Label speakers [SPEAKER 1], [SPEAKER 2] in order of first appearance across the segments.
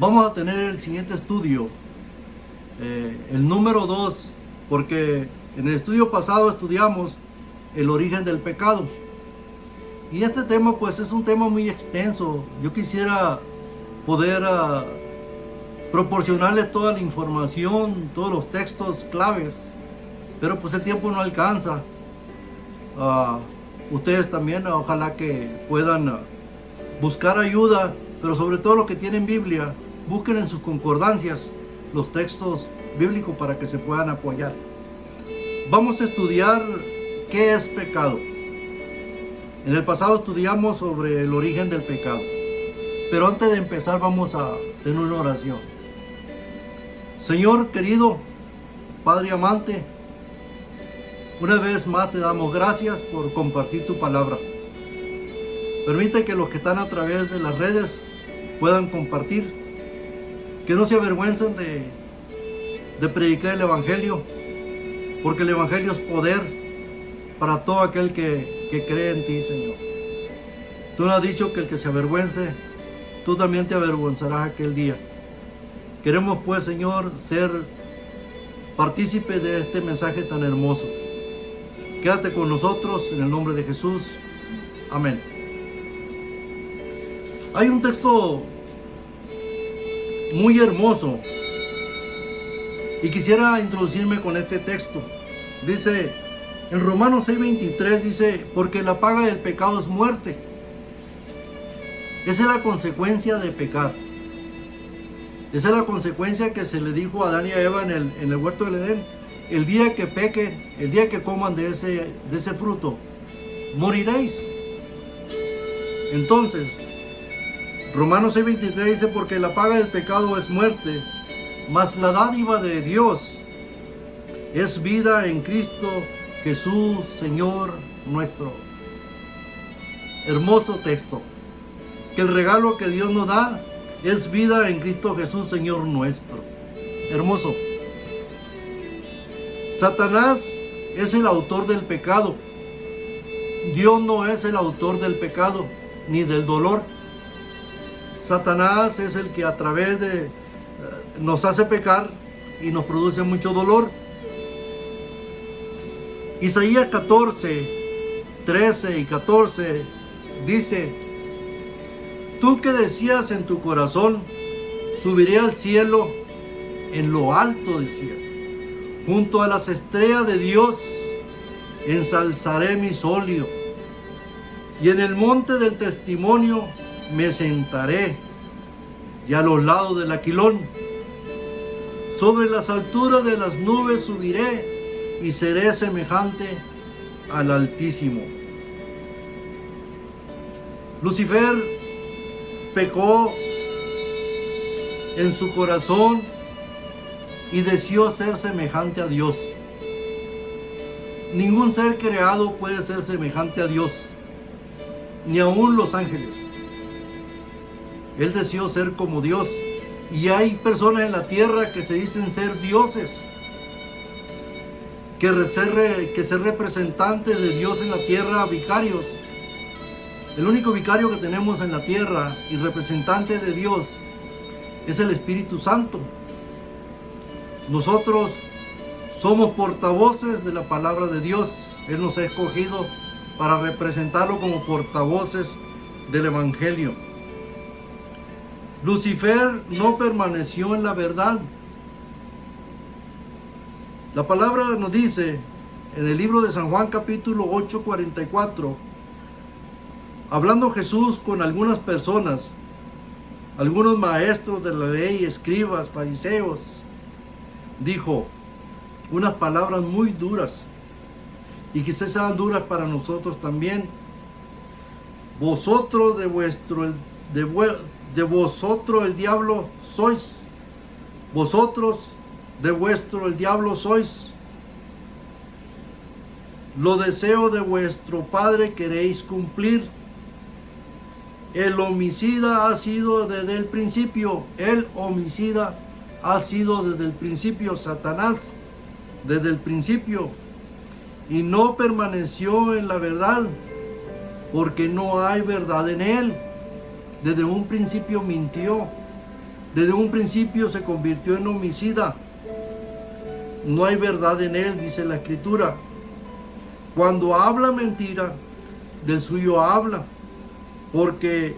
[SPEAKER 1] Vamos a tener el siguiente estudio, el número 2, porque en el estudio pasado estudiamos el origen del pecado. Y este tema pues es un tema muy extenso. Yo quisiera poder proporcionarles toda la información, todos los textos claves, pero pues el tiempo no alcanza. Ustedes también ojalá que puedan buscar ayuda, pero sobre todo los que tienen Biblia, busquen en sus concordancias los textos bíblicos para que se puedan apoyar. Vamos a estudiar qué es pecado. En el pasado estudiamos sobre el origen del pecado, pero antes de empezar vamos a tener una oración. Señor querido, Padre amante, una vez más te damos gracias por compartir tu palabra. Permite que los que están a través de las redes puedan compartir, que no se avergüencen de predicar el Evangelio, porque el Evangelio es poder para todo aquel que cree en ti, Señor. Tú nos has dicho que el que se avergüence, tú también te avergonzarás aquel día. Queremos pues, Señor, ser partícipe de este mensaje tan hermoso. Quédate con nosotros en el nombre de Jesús. Amén. Hay un texto muy hermoso y quisiera introducirme con este texto. Dice en Romanos 6:23, dice: porque la paga del pecado es muerte. Esa es la consecuencia de pecar. Esa es la consecuencia que se le dijo a Adán y a Eva en el huerto del Edén. El día que pequen, el día que coman de ese fruto, moriréis. Entonces, Romanos 6:23 dice: porque la paga del pecado es muerte, mas la dádiva de Dios es vida en Cristo Jesús, Señor nuestro. Hermoso texto. Que el regalo que Dios nos da es vida en Cristo Jesús, Señor nuestro. Hermoso. Satanás es el autor del pecado. Dios no es el autor del pecado ni del dolor. Satanás es el que a través de nos hace pecar y nos produce mucho dolor. Isaías 14, 13 y 14 dice: tú que decías en tu corazón, subiré al cielo, en lo alto del cielo, junto a las estrellas de Dios, ensalzaré mi solio, y en el monte del testimonio me sentaré, y a los lados del aquilón. Sobre las alturas de las nubes subiré, y seré semejante al Altísimo. Lucifer pecó en su corazón y deseó ser semejante a Dios. Ningún ser creado puede ser semejante a Dios, ni aun los ángeles. Él deseó ser como Dios, y hay personas en la tierra que se dicen ser dioses, que ser representantes de Dios en la tierra, vicarios. El único vicario que tenemos en la tierra y representante de Dios es el Espíritu Santo. Nosotros somos portavoces de la palabra de Dios. Él nos ha escogido para representarlo como portavoces del Evangelio. Lucifer no permaneció en la verdad. La palabra nos dice en el libro de San Juan capítulo 8:44, hablando Jesús con algunas personas, algunos maestros de la ley, escribas, fariseos, dijo unas palabras muy duras, y quizás sean duras para nosotros también. Vosotros de vosotros el diablo sois. Vosotros de vuestro el diablo sois. Lo deseo de vuestro padre queréis cumplir. El homicida ha sido desde el principio. El homicida ha sido desde el principio. Satanás, desde el principio. Y no permaneció en la verdad, porque no hay verdad en él. Desde un principio mintió, Desde un principio se convirtió en homicida. No hay verdad en él, dice la Escritura. Cuando habla mentira, del suyo habla, porque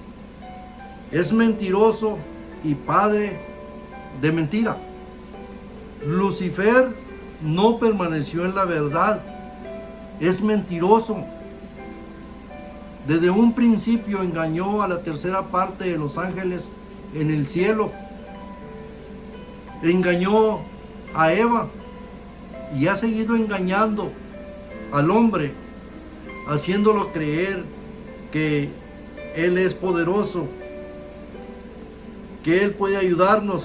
[SPEAKER 1] es mentiroso y padre de mentira. Lucifer no permaneció en la verdad, es mentiroso. Desde un principio engañó a la tercera parte de los ángeles en el cielo. Engañó a Eva y ha seguido engañando al hombre, haciéndolo creer que Él es poderoso, que Él puede ayudarnos,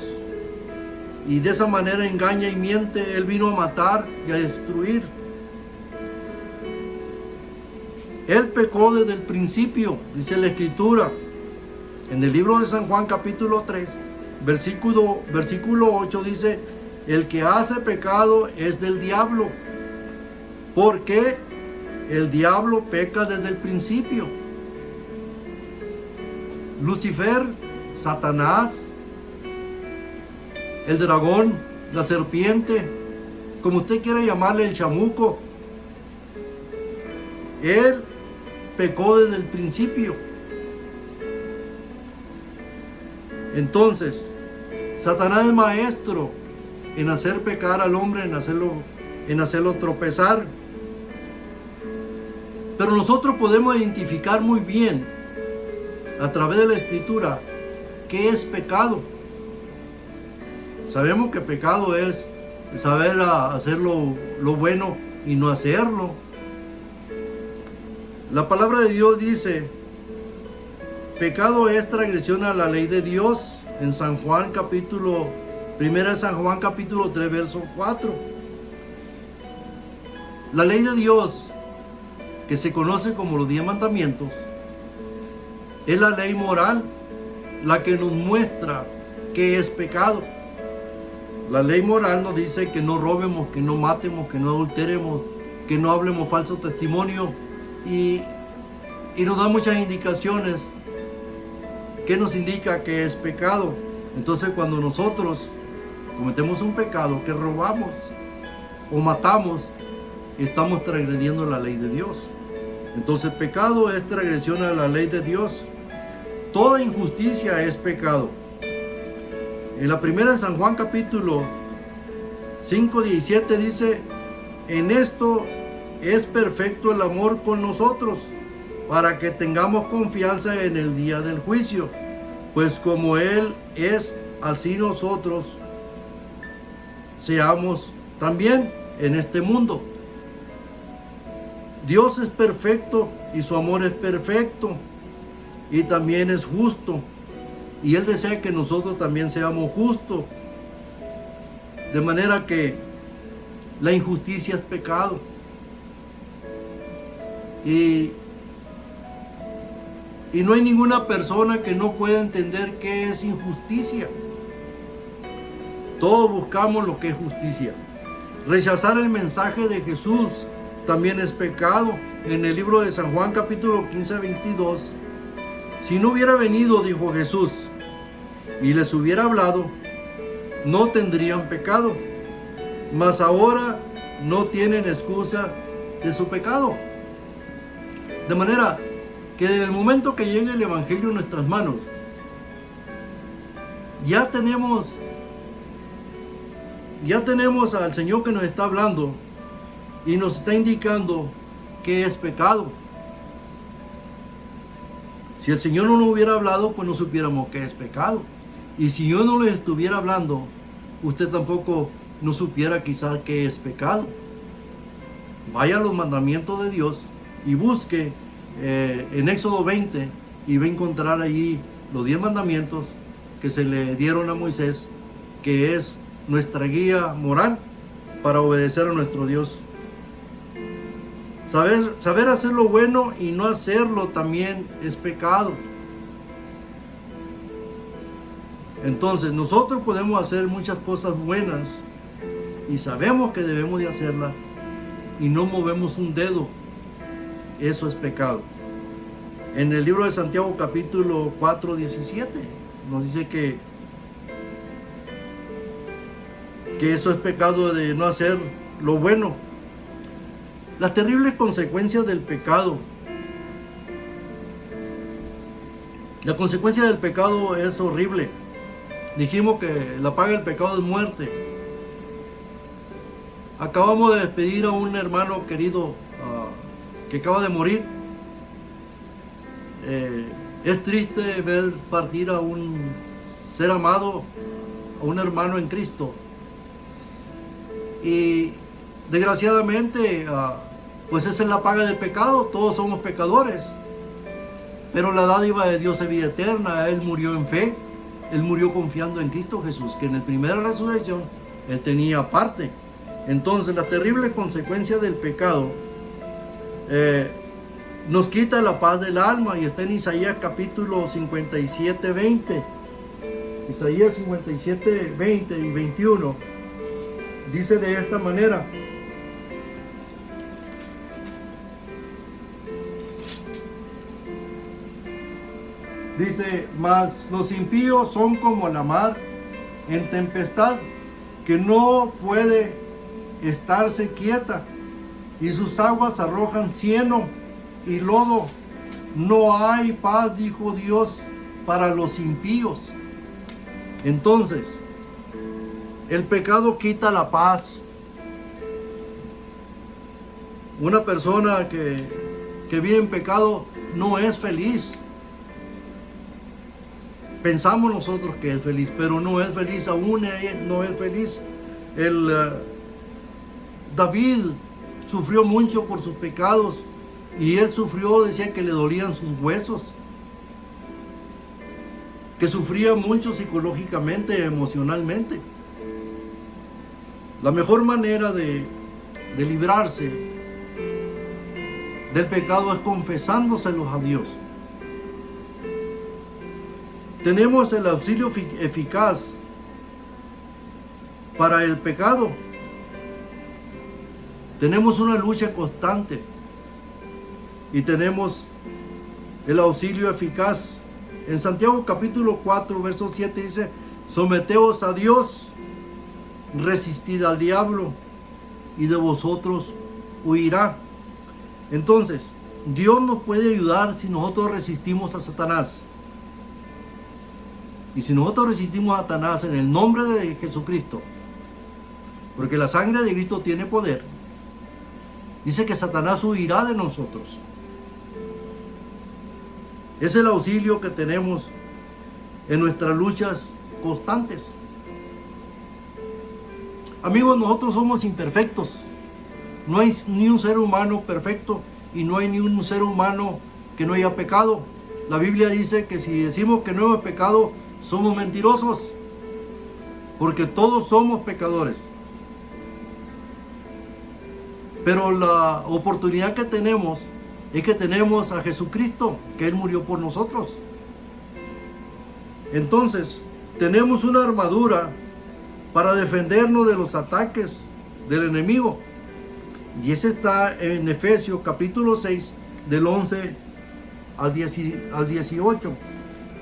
[SPEAKER 1] y de esa manera engaña y miente. Él vino a matar y a destruir. Él pecó desde el principio, dice la Escritura, en el libro de San Juan capítulo 3, versículo 8 dice: el que hace pecado es del diablo, porque el diablo peca desde el principio. Lucifer, Satanás, el dragón, la serpiente, como usted quiera llamarle, el chamuco, él pecó desde el principio. Entonces, Satanás es maestro en hacer pecar al hombre, en hacerlo tropezar. Pero nosotros podemos identificar muy bien, a través de la Escritura, qué es pecado. Sabemos que pecado es saber hacer lo bueno y no hacerlo. La palabra de Dios dice: pecado es transgresión a la ley de Dios, en San Juan capítulo 1 San Juan capítulo 3 verso 4. La ley de Dios, que se conoce como los 10 mandamientos, es la ley moral, la que nos muestra qué es pecado. La ley moral nos dice que no robemos, que no matemos, que no adulteremos, que no hablemos falso testimonio, y nos da muchas indicaciones que nos indica que es pecado. Entonces, cuando nosotros cometemos un pecado, que robamos o matamos, estamos transgrediendo la ley de Dios. Entonces, pecado es transgresión a la ley de Dios. Toda injusticia es pecado. En la primera de San Juan capítulo 5:17 dice: en esto es perfecto el amor con nosotros, para que tengamos confianza en el día del juicio, pues como Él es, así nosotros seamos también en este mundo. Dios es perfecto y su amor es perfecto, y también es justo, y Él desea que nosotros también seamos justos, de manera que la injusticia es pecado. Y no hay ninguna persona que no pueda entender qué es injusticia. Todos buscamos lo que es justicia. Rechazar el mensaje de Jesús también es pecado. En el libro de San Juan capítulo 15:22, si no hubiera venido, dijo Jesús, y les hubiera hablado, no tendrían pecado, mas ahora no tienen excusa de su pecado. De manera que en el momento que llegue el Evangelio en nuestras manos, ya tenemos al Señor que nos está hablando y nos está indicando qué es pecado. Si el Señor no nos hubiera hablado, pues no supiéramos qué es pecado. Y si yo no le estuviera hablando, usted tampoco no supiera quizás qué es pecado. Vaya a los mandamientos de Dios y busque en Éxodo 20, y va a encontrar allí los 10 mandamientos que se le dieron a Moisés, que es nuestra guía moral para obedecer a nuestro Dios. Saber hacer lo bueno y no hacerlo también es pecado. Entonces nosotros podemos hacer muchas cosas buenas y sabemos que debemos de hacerlas y no movemos un dedo. Eso es pecado. En el libro de Santiago capítulo 4:17 nos dice que que eso es pecado de no hacer lo bueno. Las terribles consecuencias del pecado. La consecuencia del pecado es horrible. Dijimos que la paga del pecado es muerte. Acabamos de despedir a un hermano querido que acaba de morir. Es triste ver partir a un ser amado, a un hermano en Cristo. Y desgraciadamente, pues esa es la paga del pecado. Todos somos pecadores. Pero la dádiva de Dios es vida eterna. Él murió en fe. Él murió confiando en Cristo Jesús, que en la primera resurrección Él tenía parte. Entonces, las terribles consecuencias del pecado nos quita la paz del alma, y está en Isaías capítulo 57, 20. Isaías 57, 20 y 21. Dice de esta manera: dice, mas los impíos son como la mar en tempestad, que no puede estarse quieta, y sus aguas arrojan cieno y lodo. No hay paz, dijo Dios, para los impíos. Entonces, el pecado quita la paz. Una persona que vive en pecado no es feliz. Pensamos nosotros que es feliz, pero no es feliz, aún no es feliz. David sufrió mucho por sus pecados, y él sufrió, decía que le dolían sus huesos, que sufría mucho psicológicamente, emocionalmente. La mejor manera de librarse del pecado es confesándoselos a Dios. Tenemos el auxilio eficaz para el pecado. Tenemos una lucha constante, y tenemos el auxilio eficaz. En Santiago capítulo 4, verso 7 dice: someteos a Dios, resistid al diablo, y de vosotros huirá. Entonces, Dios nos puede ayudar si nosotros resistimos a Satanás. Y si nosotros resistimos a Satanás en el nombre de Jesucristo, porque la sangre de Cristo tiene poder, dice que Satanás huirá de nosotros. Es el auxilio que tenemos en nuestras luchas constantes. Amigos, nosotros somos imperfectos. No hay ni un ser humano perfecto, y no hay ni un ser humano que no haya pecado. La Biblia dice que si decimos que no hemos pecado, somos mentirosos, porque todos somos pecadores. Pero la oportunidad que tenemos es que tenemos a Jesucristo, que Él murió por nosotros. Entonces, tenemos una armadura para defendernos de los ataques del enemigo. Y ese está en Efesios capítulo 6, del 11 al 18.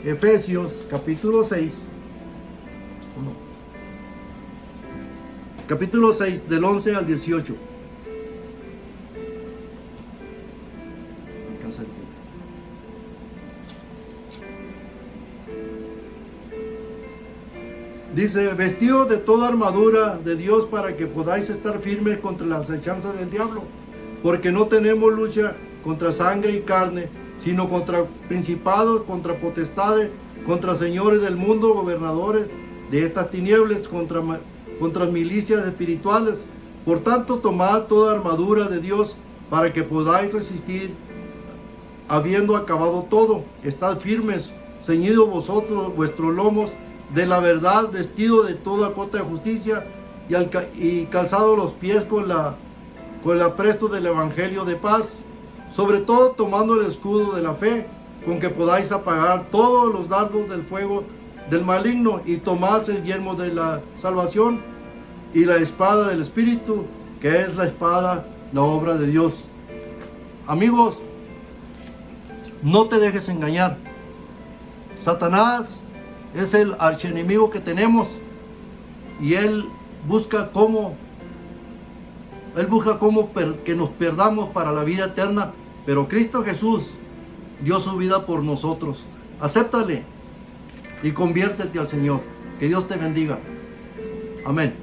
[SPEAKER 1] Efesios capítulo 6, capítulo 6, del 11 al 18. Dice: vestidos de toda armadura de Dios, para que podáis estar firmes contra las acechanzas del diablo, porque no tenemos lucha contra sangre y carne, sino contra principados, contra potestades, contra señores del mundo, gobernadores de estas tinieblas, contra milicias espirituales. Por tanto, tomad toda armadura de Dios, para que podáis resistir, habiendo acabado todo. Estad firmes, ceñidos vosotros vuestros lomos de la verdad, vestido de toda cota de justicia, y calzado los pies con el apresto del evangelio de paz, sobre todo tomando el escudo de la fe, con que podáis apagar todos los dardos del fuego del maligno, y tomad el yelmo de la salvación y la espada del Espíritu, que es la espada, la obra de Dios. Amigos, no te dejes engañar. Satanás es el archienemigo que tenemos, y él busca cómo que nos perdamos para la vida eterna, pero Cristo Jesús dio su vida por nosotros. Acéptale y conviértete al Señor. Que Dios te bendiga. Amén.